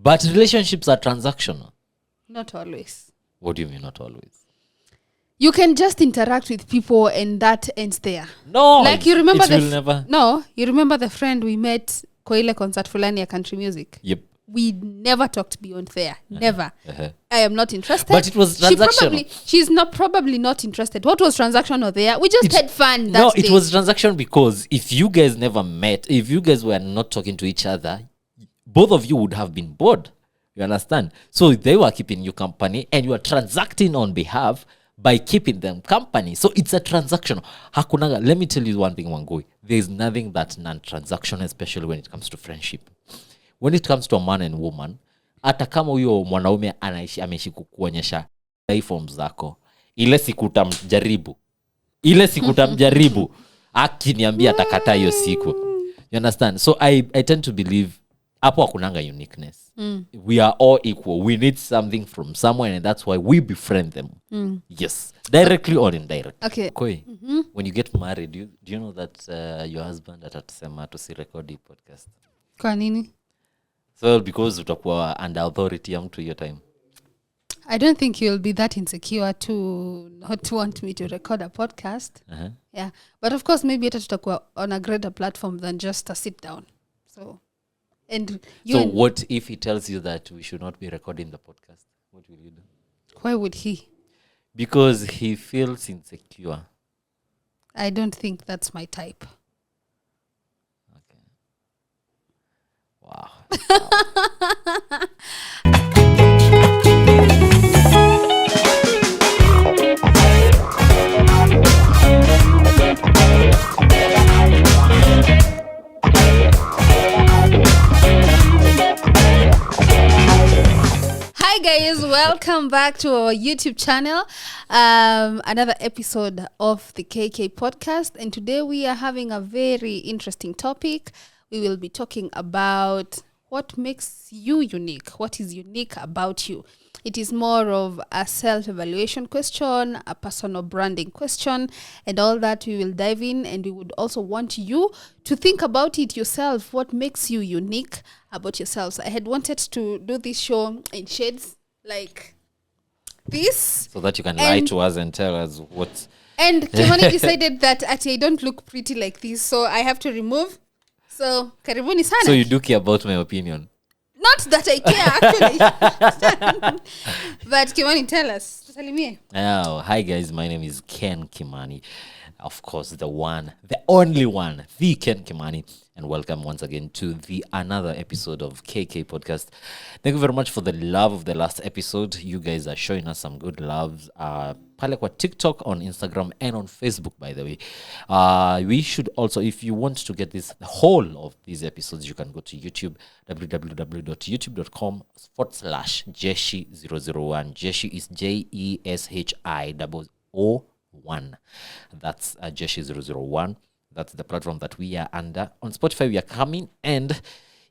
But relationships are transactional. Not always. What do you mean not always? You can just interact with people and that ends there. No. Like you remember you remember the friend we met Koile concert fulani ya country music? Yep. We never talked beyond there. Never. I am not interested. But it was transactional. She's probably not interested. What was transactional there? We just had fun that day. It was transactional because if you guys never met, if you guys were not talking to each other, both of you would have been bored. You understand? So they were keeping you company and you are transacting on behalf by keeping them company. So it's a transaction. Hakunaga, let me tell you one thing, Wangui. There is nothing that's non-transactional, especially when it comes to friendship. When it comes to a man and woman, hata kama huyo mwanaume ameishi kukuonyesha forms zako, ile siku tamjaribu, akiniambia atakataa hiyo siku. You understand? So I tend to believe hapo hakunanga uniqueness. We are all equal. We need something from somewhere, and that's why we befriend them. Yes, directly or indirectly. Okay. Koie, when you get married, do you know that your husband atatusema tusirekodi podcast? Kwa nini? So because utakuwa under authority ya mtu hiyo time. I don't think you'll be that insecure to not want me to record a podcast. Yeah, but of course maybe hata tutakuwa on a greater platform than just a sit down. So what if he tells you that we should not be recording the podcast? What will you do? Why would he? Because he feels insecure. I don't think that's my type. Okay. Wow. Hi guys, welcome back to our YouTube channel. Another episode of the Keikei podcast, and today we are having a very interesting topic. We will be talking about what makes you unique. What is unique about you? It is more of a self-evaluation question, a personal branding question, and all that we will dive in, and we would also want you to think about it yourself. What makes you unique about yourselves? I had wanted to do this show in shades like this. So that you can lie to us and tell us what... And Kimani decided that I don't look pretty like this, so I have to remove. So, karibuni sana. So you do care about my opinion? Not that I care, actually. But Kimani, tell us. Oh, hi guys, my name is Ken Kimani. Of course, the one, the only one, the Ken Kimani. And welcome once again to the another episode of Keikei podcast. Thank you very much for the love of the last episode. You guys are showing us some good loves. Pale kwa TikTok, on Instagram, and on Facebook, by the way. We should also, if you want to get the whole of these episodes, you can go to YouTube, www.youtube.com/Jeshi001. Jeshi is JESHI001. That's Jeshi001. That's the platform that we are under. On Spotify, we are coming. And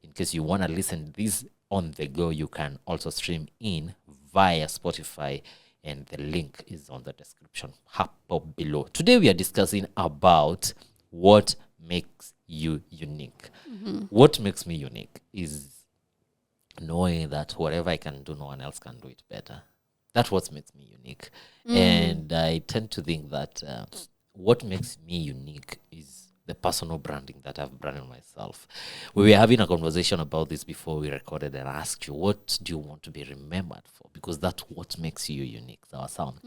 in case you want to listen this on the go, you can also stream in via Spotify. And the link is on the description up below. Today, we are discussing about what makes you unique. What makes me unique is knowing that whatever I can do, no one else can do it better. That's what makes me unique. And I tend to think that what makes me unique is the personal branding that I've branded myself. We were having a conversation about this before we recorded, and I asked you, what do you want to be remembered for? Because that's what makes you unique, our sound.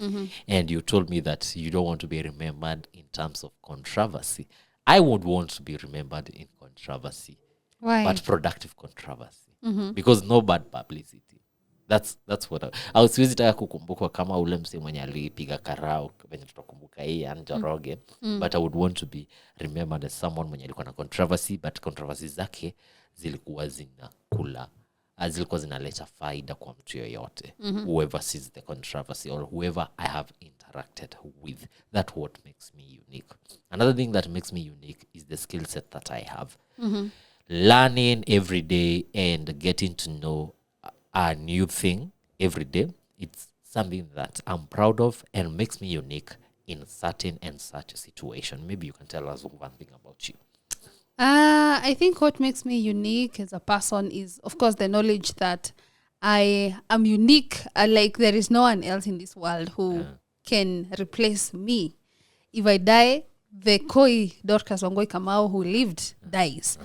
And you told me that you don't want to be remembered in terms of controversy. I would want to be remembered in controversy. Why? But productive controversy. Because no bad publicity. That's what I siwezi taka kukumbukwa kama ule mse mwenye alipiga karao venye tutakumbuka hii Njoroge. But I would want to be remembered as someone mwenye alikuwa na controversy, but controversy zake zilikuwa zinaleta faida kwa mtu yoyote. Whoever sees the controversy or whoever I have interacted with. That's what makes me unique. Another thing that makes me unique is the skill set that I have. Learning every day and getting to know a new thing every day. It's something that I'm proud of and makes me unique in certain and such a situation. Maybe you can tell us one thing about you. I think what makes me unique as a person is, of course, the knowledge that I am unique. Like there is no one else in this world who can replace me. If I die, the Koie Kamau who lived dies.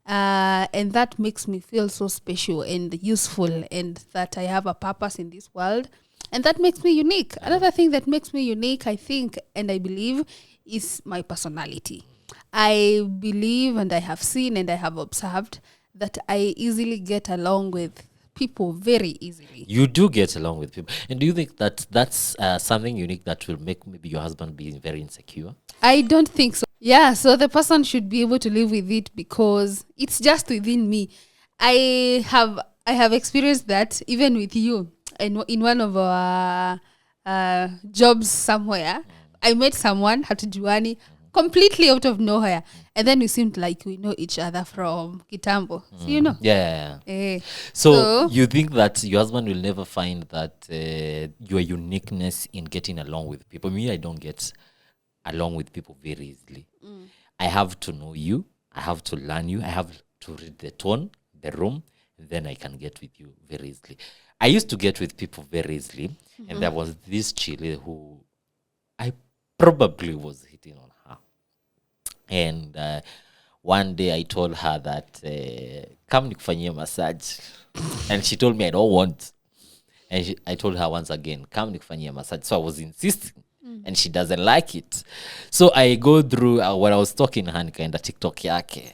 And that makes me feel so special and useful, and that I have a purpose in this world. And that makes me unique. Another thing that makes me unique, I think, and I believe, is my personality. I believe, and I have seen, and I have observed that I easily get along with people very easily. You do get along with people. And do you think that that's something unique that will make maybe your husband be very insecure? I don't think so. Yeah, so the person should be able to live with it because it's just within me. I have experienced that even with you. And in one of our jobs somewhere, I met someone, hatujuani, completely out of nowhere. And then we seemed like we know each other from Kitambo. So, you know. Yeah. So you think that your husband will never find that your uniqueness in getting along with people? Me, I don't get along with people very easily. I have to know you. I have to learn you. I have to read the tone, the room, and then I can get with you very easily. I used to get with people very easily, and there was this Chile who I probably was hitting on her. And one day I told her that, come nikufanyie massage. And she told me I don't want. And I told her once again, come nikufanyie massage. So I was insisting. And she doesn't like it. So I go through when I was talking her nikaenda TikTok yake.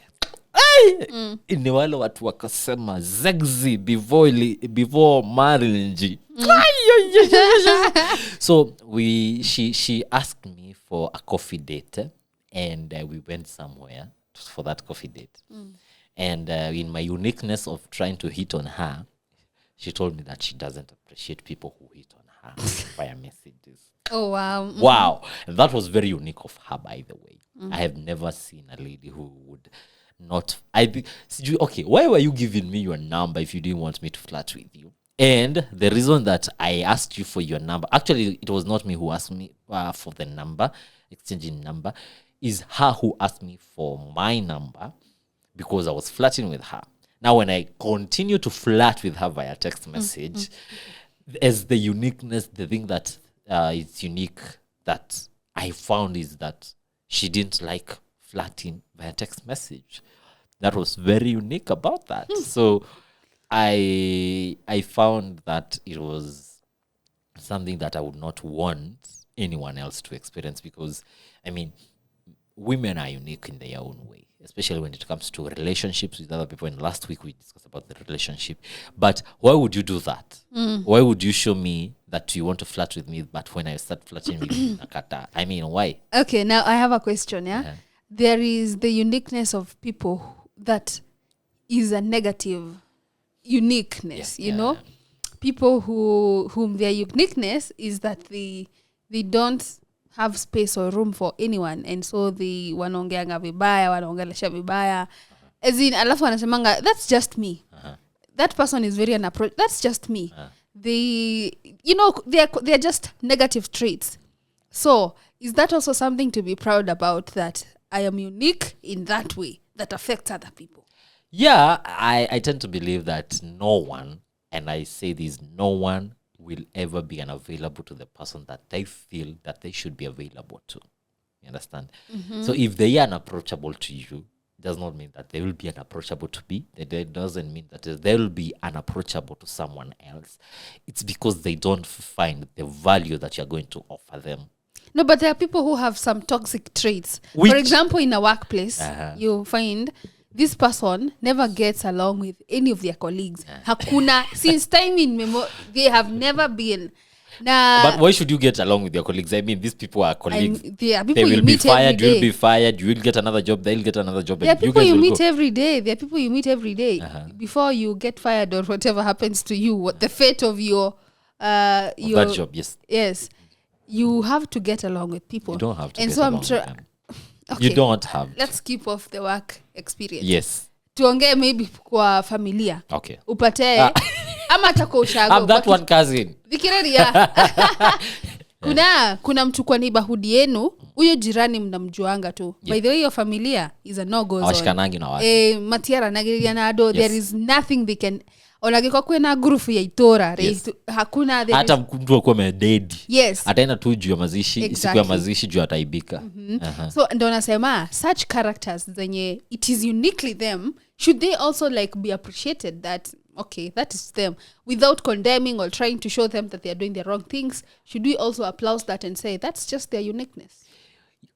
Ni wale watu wakasema Zegzi before marriage. So she asked me for a coffee date, and we went somewhere for that coffee date. And in my uniqueness of trying to hit on her, she told me that she doesn't appreciate people who hit on her via messages. Oh, wow. Wow. And that was very unique of her, by the way. I have never seen a lady who would not... Okay, why were you giving me your number if you didn't want me to flirt with you? And the reason that I asked you for your number, actually, it was not me who asked me for the number, exchanging number, is her who asked me for my number because I was flirting with her. Now, when I continue to flirt with her via text message, as the uniqueness, the thing that is unique that I found is that she didn't like flirting via text message. That was very unique about that. So I found that it was something that I would not want anyone else to experience because, I mean, women are unique in their own way, especially when it comes to relationships with other people. And last week we discussed about the relationship. But why would you do that? Why would you show me that you want to flirt with me, but when I start flirting with you, nakata? I mean, why? Okay, now I have a question, yeah? There is the uniqueness of people that is a negative uniqueness, you know? People whom their uniqueness is that they don't have space or room for anyone, and so the wanaongeanga vibaya, wanaongelesha vibaya, as in alafu wanasemanga that's just me. That person is very unapproachable. That's just me. They, you know, they're just negative traits. So is that also something to be proud about, that I am unique in that way that affects other people? Yeah, I tend to believe that no one, and I say this, no one will ever be unavailable to the person that they feel that they should be available to. You understand? So if they are unapproachable to you, does not mean that they will be unapproachable to me. That doesn't mean that they will be unapproachable to someone else. It's because they don't find the value that you're going to offer them. No, but there are people who have some toxic traits. For example, in a workplace, you find this person never gets along with any of their colleagues. Hakuna, since time in they have never been. But why should you get along with your colleagues? I mean, these people are colleagues. They are people they will you be meet fired, every day. you'll be fired, you will get another job, they'll get another job. There are people you meet every day. There are people you meet every day. Before you get fired or whatever happens to you, what the fate of your that job, yes. Yes. You have to get along with people. You don't have to and get so along I'm with them. Okay. You don't have Let's keep off the work experience. Yes. Tuongee maybe kwa familia. Okay. Upate ama hata kwa ushago. I'm that one cousin. Vikiraria. Kuna mtu kwa neighborhood yenu huyo jirani mnamjuanga tu. By the way, your familia is a no go zone. Awashikanangi na watu. Matiara nagiria na ado, there is nothing they can onagekwa kwena grufu ya itora hakuna hata mtu akuwa mededi yes. ataenda tu juu ya mazishi siku ya mazishi juu ataibika. So ndo nasema such characters zenye it is uniquely them, should they also like be appreciated that okay, that is them, without condemning or trying to show them that they are doing the wrong things? Should we also applaud that and say that's just their uniqueness?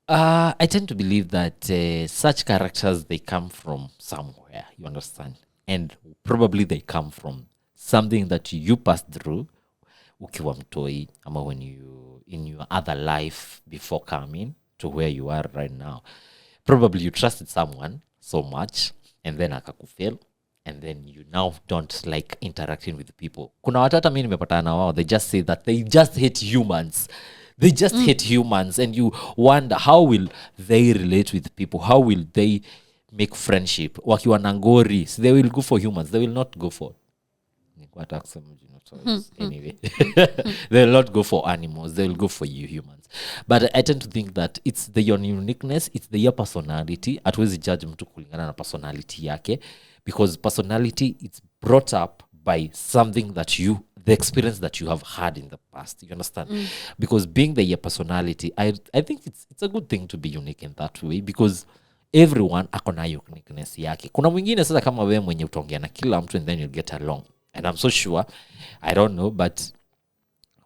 I tend to believe that such characters, they come from somewhere, you understand, and probably they come from something that you passed through ukiwa mtoi ama when you in your other life before coming to where you are right now. Probably you trusted someone so much and then akakufail, and then you now don't like interacting with people. Kuna watu hata mimi nimepatana na wao, they just say that they just hate humans. They just hate humans, and you wonder how will they relate with people? How will they make friendship? Wakiwa na ngori, so they will go for humans. They will not go for anyway. They will not go for animals. They will go for you humans. But I tend to think that it's your uniqueness, it's your personality. Hatuwezi judge mtu kulingana na personality yake, because personality it's brought up by something that the experience that you have had in the past, you understand? Because being your personality, I think it's a good thing to be unique in that way, because everyone akona uniqueness yake. Kuna mwingine sasa kama wewe mwenye utaongea na kila mtu and then you'll get along, and I'm so sure, I don't know, but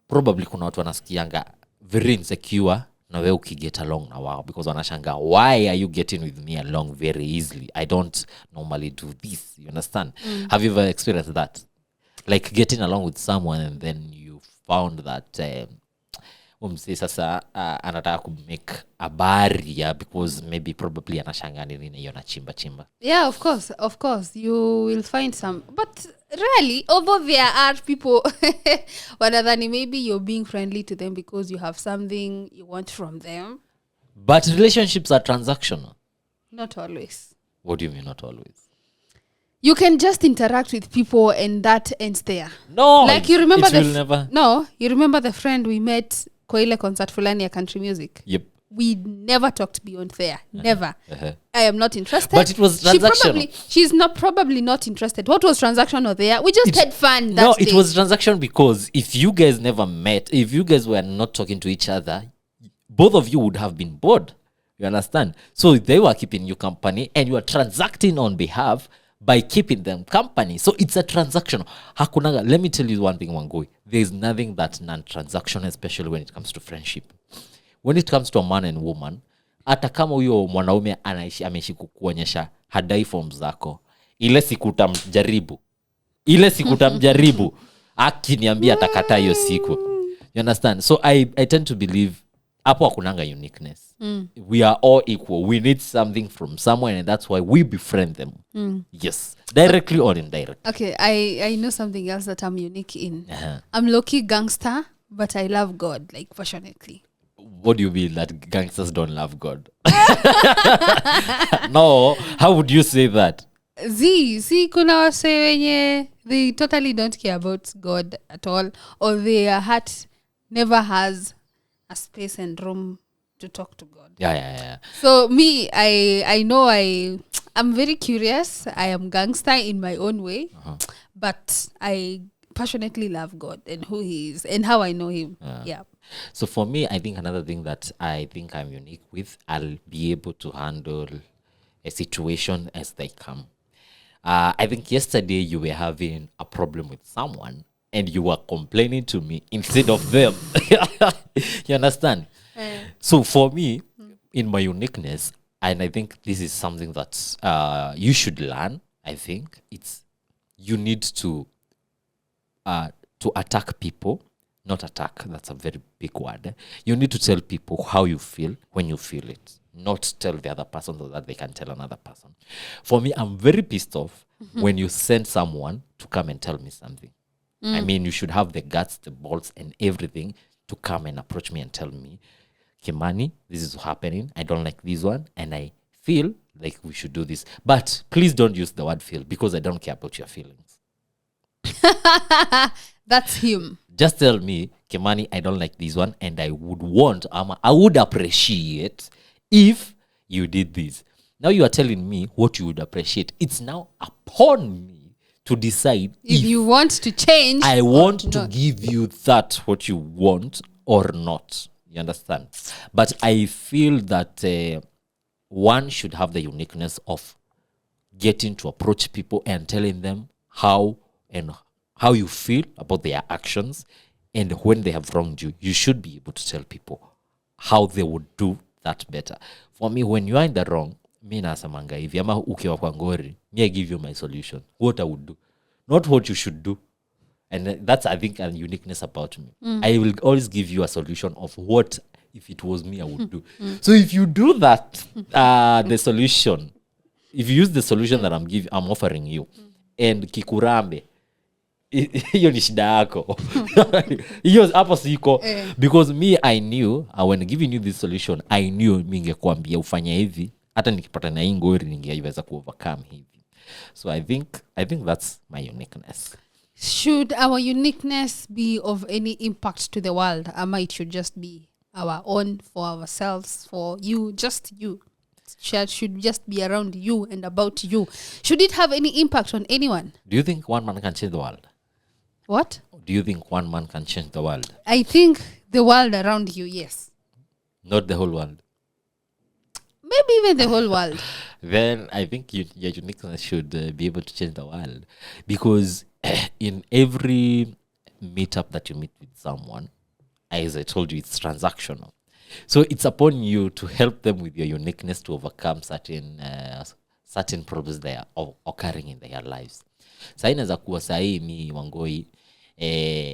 probably kuna watu wanasikianga very insecure na wewe ukiget along na wao, because wanashanga, why are you getting with me along very easily? I don't normally do this, you understand? Have you ever experienced that? Like getting along with someone and then you found that umse sasa anataka ku make a barrier because maybe probably anashanga nini hiyo na chimba. Yeah, of course you will find some, but really, although there are people wanadhani maybe you're being friendly to them because you have something you want from them, but relationships are transactional. Not always. What do you mean not always? You can just interact with people and that ends there. No, like you remember you remember the friend we met kwa ile concert fulani ya country music? Yep. We never talked beyond there. Never. I am not interested. But it was transactional. She's probably not interested. What was transactional there? We just had fun that day. It was transactional because if you guys never met, if you guys were not talking to each other, both of you would have been bored. You understand? So they were keeping you company and you are transacting on behalf by keeping them company. So it's a transaction. Hakunaga. Let me tell you one thing, Wangui. There is nothing that's non-transactional, especially when it comes to friendship. When it comes to a man and woman, hata kama huyo mwanaume ameishi kukuonyesha hadai forms zako, ile siku utamjaribu akiniambia atakataa hiyo siku. You understand? So I tend to believe hapo hakunanga uniqueness. We are all equal. We need something from someone, and that's why we befriend them. Yes, directly or indirectly. Okay, I know something else that I'm unique in. I'm low-key gangster, but I love God, like passionately. What do you mean that gangsters don't love God? No, how would you say that? See, kuna wase wenye they totally don't care about God at all, or their heart never has a space and room to talk to God. Yeah. So me, I know I'm very curious. I am gangster in my own way, but I passionately love God and who He is and how I know Him. Yeah. So for me, I think another thing that I think I'm unique with, I'll be able to handle a situation as they come. I think yesterday you were having a problem with someone and you were complaining to me instead of them. You understand? So for me, in my uniqueness, and I think this is something that you should learn, I think, you need to attack people. Not attack, that's a very big word. You need to tell people how you feel when you feel it. Not tell the other person so that they can tell another person. For me, I'm very pissed off when you send someone to come and tell me something. I mean, you should have the guts, the balls, and everything to come and approach me and tell me, Kimani, this is happening. I don't like this one. And I feel like we should do this. But please don't use the word feel, because I don't care about your feelings. That's him. Just tell me, Kimani, I don't like this one, and I would appreciate if you did this. Now you are telling me what you would appreciate. It's now upon me to decide if you want to change. I want to give you that what you want or not. You understand? But I feel that one should have the uniqueness of getting to approach people and telling them how you feel about their actions, and when they have wronged you, you should be able to tell people how they would do that better. For me, when you are in the wrong, mi nasamanga hivi ama ukiwa kwa ngori, me I give you my solution, what I would do, not what you should do. And that's, I think, a uniqueness about me. I will always give you a solution of what, if it was me, I would do. So if you do that, the solution, if you use the solution that I'm offering you, and kikurambe, hiyo ni shida yako. Hiyo hapo siko. Because me, I knew, when giving you this solution, I knew ningekuambia ufanye hivi, hata nikipata na hii ngori ningeweza overcome hivi. So I think that's my uniqueness. Should our uniqueness be of any impact to the world? It should just be our own, for ourselves, for you, just you. Should just be around you and about you. Should it have any impact on anyone? Do you think one man can change the world? What? Do you think one man can change the world? I think the world around you, yes. Not the whole world. Maybe even the whole world. Then I think your uniqueness should be able to change the world. Because in every meetup that you meet with someone, as I told you, it's transactional. So it's upon you to help them with your uniqueness to overcome certain problems that are occurring in their lives. Sahi inaweza kuwa sahi mi Wangoi,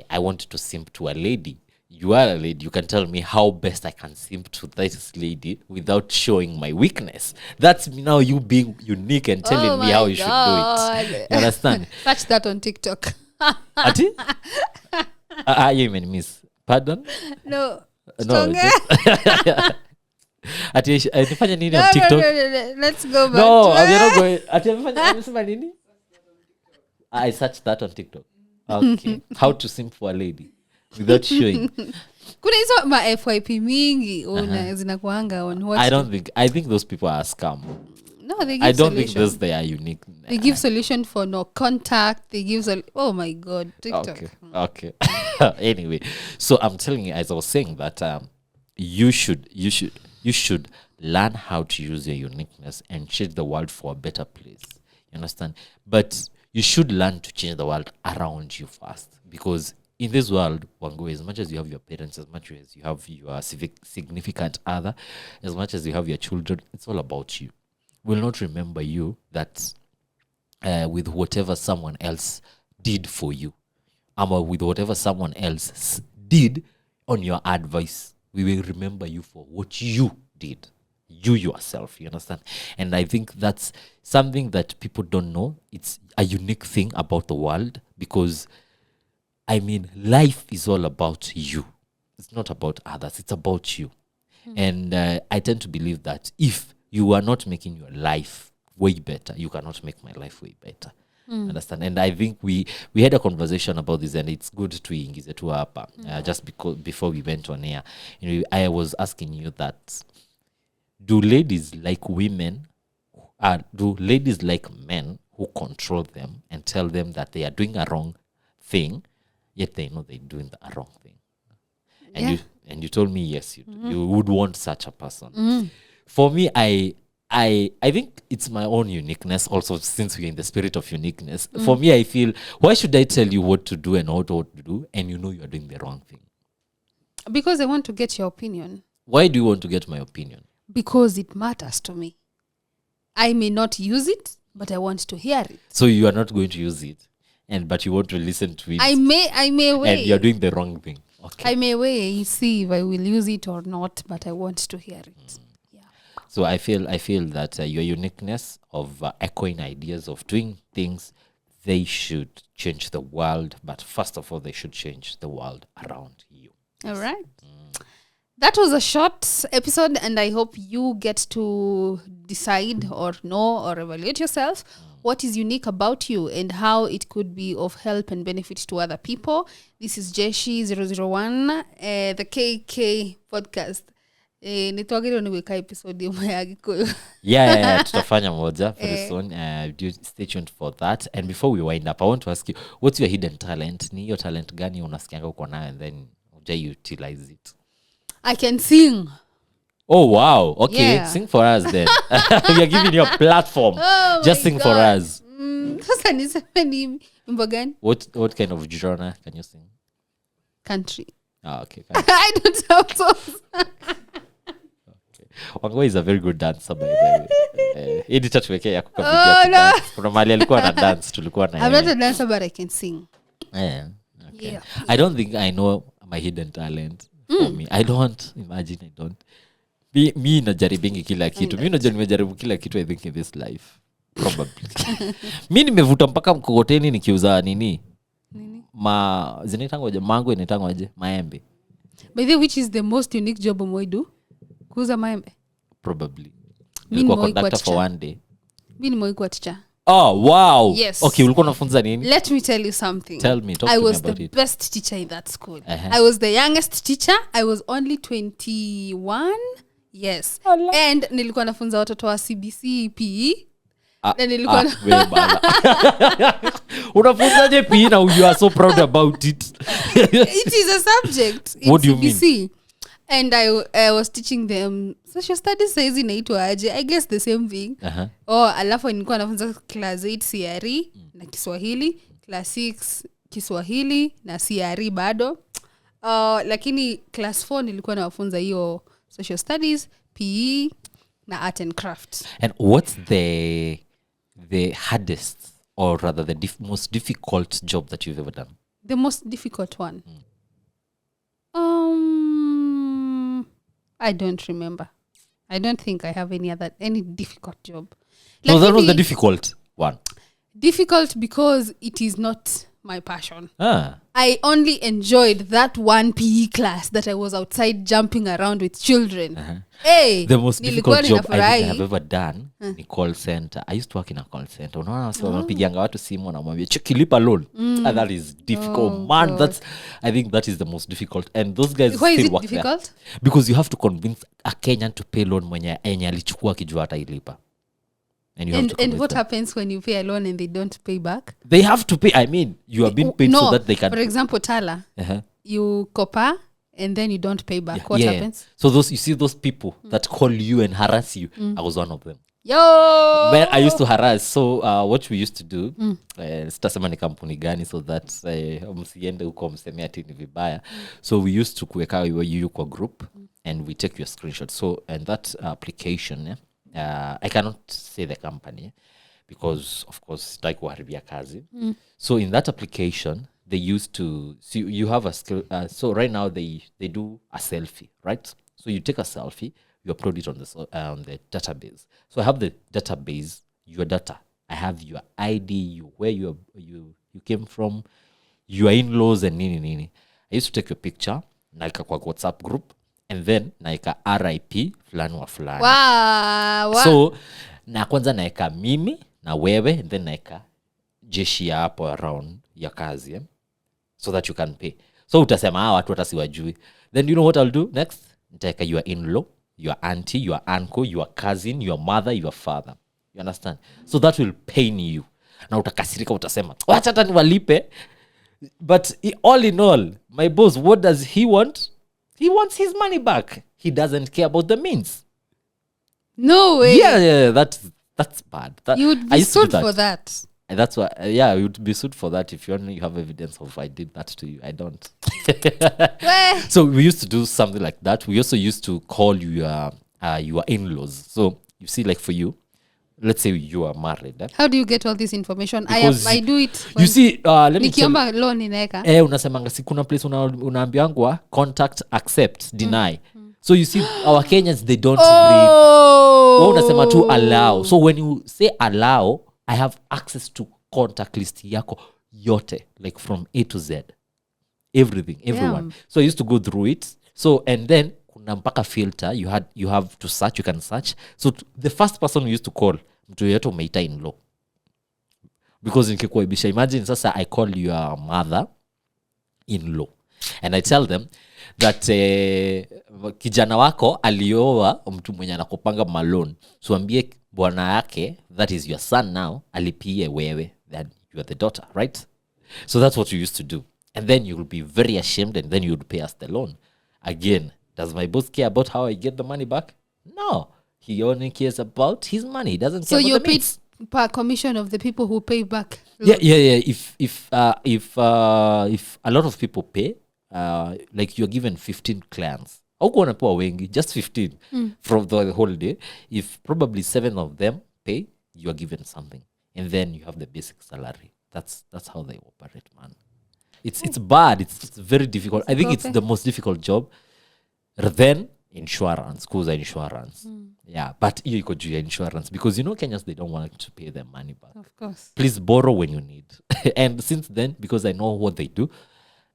I want to simp to a lady. You are a lady. You can tell me how best I can simp to this lady without showing my weakness. That's now you being unique and telling me how you should do it. You understand? Catch that on TikTok. Ati? You even miss. Pardon? No. No. Ati nifanya nini on TikTok? No. Let's go back. No, I'm not going. Ati amesema nini? I searched that on TikTok. Okay. How to simp for a lady without showing. Kuna hizo ma FYP mingi zinakuanga on what? I think those people are scam. No, they give I don't solution. think they are unique. They give solution for no contact. They give oh my god, TikTok. Okay. Anyway, so I'm telling you, as I was saying, that you should learn how to use your uniqueness and change the world for a better place. You understand? But you should learn to change the world around you first, because in this world, Wango, as much as you have your parents, as much as you have your significant other, as much as you have your children, it's all about you. Will not remember you that with whatever someone else did for you, or with whatever someone else did on your advice. We will remember you for what you did, you yourself. You understand? And I think that's something that people don't know. It's a unique thing about the world, because life is all about you. It's not about others. It's about you. And I tend to believe that if you are not making your life way better, you cannot make my life way better. Understand? And I think we had a conversation about this, and it's good to ingize tu hapa just because before we went on air. I was asking you that, do ladies like women, do ladies like men who control them and tell them that they are doing a wrong thing, yet they know they're doing the wrong thing? And you told me yes, you would want such a person. For me, I think it's my own uniqueness also, since we're in the spirit of uniqueness. For me, I feel, why should I tell you what to do and what to do, and you know you're doing the wrong thing? Because I want to get your opinion. Why do you want to get my opinion? Because it matters to me. I may not use it, but I want to hear it. So you are not going to use it, but you want to listen to it. I may wait. And you're doing the wrong thing. Okay. I may wait, see if I will use it or not, but I want to hear it. So I feel that your uniqueness of echoing ideas, of doing things, they should change the world. But first of all, they should change the world around you. All right. That was a short episode, and I hope you get to decide or know or evaluate yourself what is unique about you and how it could be of help and benefit to other people. This is Jeshi 001, the KK podcast. Nitwagire niweka episode ya Gikuyu. Yeah, tutafanya moja very soon. Stay tuned for that. And before we wind up, I want to ask you, what's your hidden talent? Ni your talent gani unasikianga uko nayo and then you utilize it? I can sing. Oh wow, okay. Yeah. Sing for us then. We are giving you a platform. Just sing for us. Sasa niseme ni wimbo gani? What kind of genre can you sing? Country. Okay. I don't have songs. Wangoi is a very good dancer by the way. Editor tuweke ya kukapigia dance. Kuna mahali alikuwa na dance tulikuwa na. I'm not a dancer but I can sing. Yeah. Okay. Yeah. I don't think I know my hidden talent for me. I don't. Mi najaribingi kila kitu. Mi najua nimejaribu kila kitu I think in this life. Probably. Mi nimevuta mpaka mkokoteni nikiuza nini? Zinaitangwaje? Mango inaitangwaje? Maembe. By the way, which is the most unique job umewaidu? Kuuza maembe? Probably. Nilikuwa conductor for one day. Mi nimewai kuwa teacher. Oh, wow. Yes. Okay, ulikuwa unafunza nini? Let me tell you something. Tell me, talk I to me was about the it. best teacher in that school. I was the youngest teacher. I was only 21. Yes. And nilikuwa nafunza watoto wa CBC PE. Na nilikuwa unafunzaje PE now you are so proud about it? It is a subject in What do you CBC. mean? And I was teaching them social studies says inaitwa aje. I guess the same thing. Alafu nilikuwa nafunza class 8 CRE na Kiswahili, class 6 Kiswahili na CRE bado. Lakini class 4 nilikuwa nawafunza hiyo social studies, PE na art and crafts. And what's the hardest or rather the most difficult job that you've ever done? The most difficult one? I don't remember. I don't think I have any difficult job. No, that was the difficult one. Difficult because it is not my passion. I only enjoyed that one PE class that I was outside jumping around with children. Hey, the most difficult job I have ever done in call center. I used to work in a call center. Unaona sasa wanapigianga watu simu na mwambie chekilipa loan. That is difficult. Man, God. I think that is the most difficult. And those guys Why still is it work difficult? there. Because you have to convince a Kenyan to pay loan mwenye alichukua kijua hata ilipa. And you have to and what them. happens when you pay a loan and they don't pay back? They have to pay. I mean, you are being paid so that they can. For example, Tala, you copa and then you don't pay back. What happens? So you see those people that call you and harass you. I was one of them. Yo! When I used to harass. So what we used to do, sitasema ni kampuni gani so that msiende huko mseme ati ni vibaya. So we used to kuweka you kwa group and we take your screenshot. So and that application, I cannot say the company because of course like kuharibia kazi. So in that application they used to see you have a skill. So right now they do a selfie, right? So you take a selfie, you upload it on the database. So I have the database, your data. I have your ID, where you came from, your in-laws and nini. I used to take your picture, naika kwa WhatsApp group, and then naika RIP fulani wa fulani. Wow. So na kwanza naika mimi na wewe, and then naika jeshi ya hapo around ya kazi, so that you can pay. So utasema watu hata siwajui. Then you know what I'll do next? Nitaika your in-law, your auntie, your uncle, your cousin, your mother, your father. You understand? So that will pain you. Na utakasirika utasema, wacha hata niwalipe. But all in all, my boss, what does he want? He wants his money back. He doesn't care about the means. No way. Yeah, that's bad. You would be sued for that. And that's why, you would be sued for that if you have evidence of I did that to you. I don't. So we used to do something like that. We also used to call your in-laws. So you see, like for you, let's say you are married. How do you get all this information? Because I do it. You see, let me tell nikiomba loan inaeka. Unasemanga si kuna place unaambiangwa contact, accept, deny. So you see, our Kenyans, they don't read. Unasema tu allow. So when you say allow, I have access to contact list yako yote, like from A to Z. Everything, everyone. So I used to go through it. So, and then kuna mpaka filter, you have to search, you can search. So the first person we used to call, mtu yetu umeita in law. because nikikuaibisha, imagine sasa I call your mother-in-law and I tell them that kijana wako alioa mtu mwenye anakopanga malone, so ambie bwana yake, that is your son now, alipie wewe, then you are the daughter, right? So that's what you used to do, and then you will be very ashamed, and then you would pay us the loan again. Does my boss care about how I get the money back? No, he only cares about his money. He doesn't care So about you're the paid mates. per commission of the people who pay back. Yeah. If a lot of people pay, like you're given 15 clients, hauko unapewa wengi, just 15 from the whole day. If probably 7 of them pay, you are given something, and then you have the basic salary. That's how they operate, man. It's bad. It's very difficult. I think it's the most difficult job. Then insurance, kuuza insurance. Yeah, but hiyo iko juu ya insurance, because Kenyans, they don't want to pay their money back. Of course. Please borrow when you need. And since then, because I know what they do,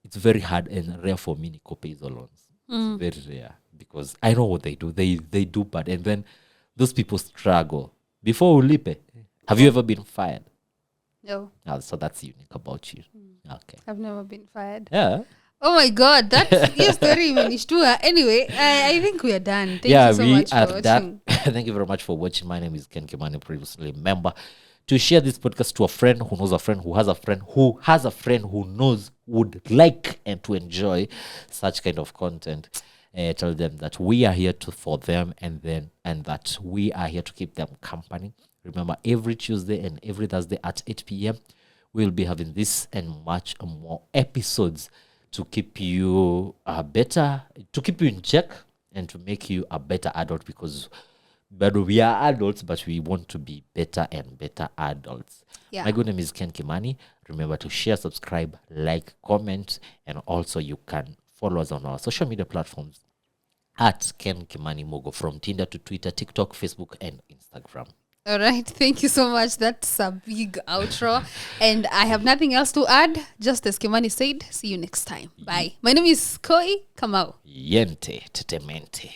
it's very hard and rare for me to pay the loans. It's very rare because I know what they do. They do bad, and then those people struggle before ulipe. Have you ever been fired? No, So that's unique about you. Okay. I've never been fired. Yeah. Oh my God, that your story imenishtua. Anyway, I think we are done. Thank you so much for watching. Done. Thank you very much for watching. My name is Kimani, previously member. To share this podcast to a friend who knows a friend who has a friend who has a friend who knows, would like and to enjoy such kind of content. Tell them that we are here for them, and that we are here to keep them company. Remember, every Tuesday and every Thursday at 8 p.m. we'll be having this and much more episodes to keep you better, to keep you in check, and to make you a better adult, because we are adults, but we want to be better and better adults. Yeah. My good name is Ken Kimani. Remember to share, subscribe, like, comment, and also you can follow us on our social media platforms at Ken Kimani Mogo, from Tinder to Twitter, TikTok, Facebook, and Instagram. All right. Thank you so much. That's a big outro. And I have nothing else to add. Just as Kimani said, see you next time. Bye. My name is Koie Kamau. Yente tetemente.